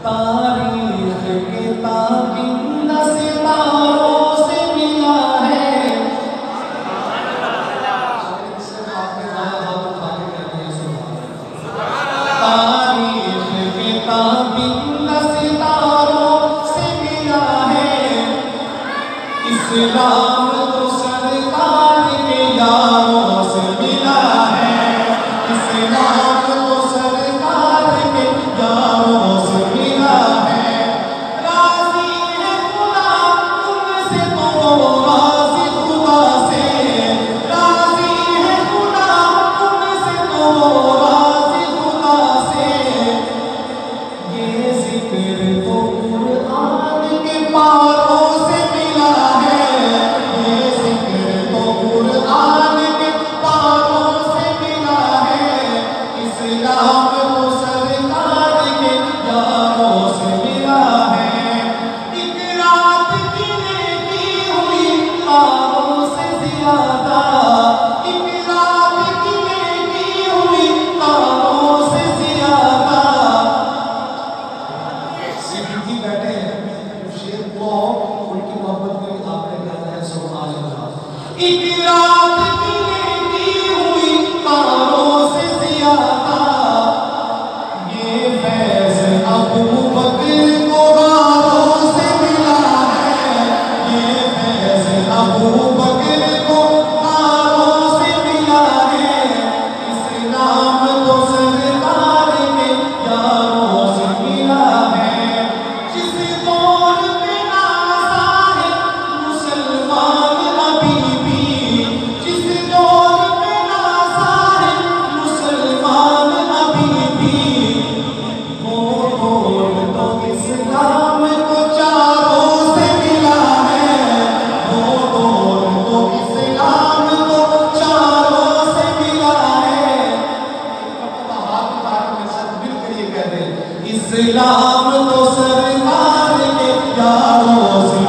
तारीख के ताबिंद सितारों से मिला है। तारीख के ताबिंद सितारों से मिला है। इस्लाम तो सरकार के यारों से मिला है। इस्लाम तो सरकार के यारों से मिला है। राज़ी है खुदा तुमसे तो राज़ी खुदा से। राज़ी है खुदा तुमसे तो राज़ी खुदा से। ये ज़िक्र तो कुरान के पारों से मिला है। ये ज़िक्र तो कुरान के पारों से मिला है। इस्लाम तो सरकार के यारों से मिला है। एक रात की नेकी हुई तारों से ज़्यादा। एक रात की नेकी हुई तारों से ज़्यादा। सिद्दीकी बैठे हैं, शेर वो उनकी मोहब्बत में आपने गाया है सुभान अल्लाह। एक रात की नेकी हुई तारों से ज़्यादा। ये फैज़ अबू बकर को गारों से मिला है। ये फैज़ अबू बकर को गारों से मिला है। इस्लाम तो सरकार के यारों से मिला है। जिस दौर पे नाज़ा है मुसलमान अभी भी। जिस दौर पे नाज़ा है मुसलमान अभी भी। वो दौर तो इस्लाम को चारों से मिला है। वो दौर तो इस्लाम को चारों से मिला है। हाथ उठा के मेरे साथ मिलकर ये कह दे, इस्लाम तो सरकार के यारों से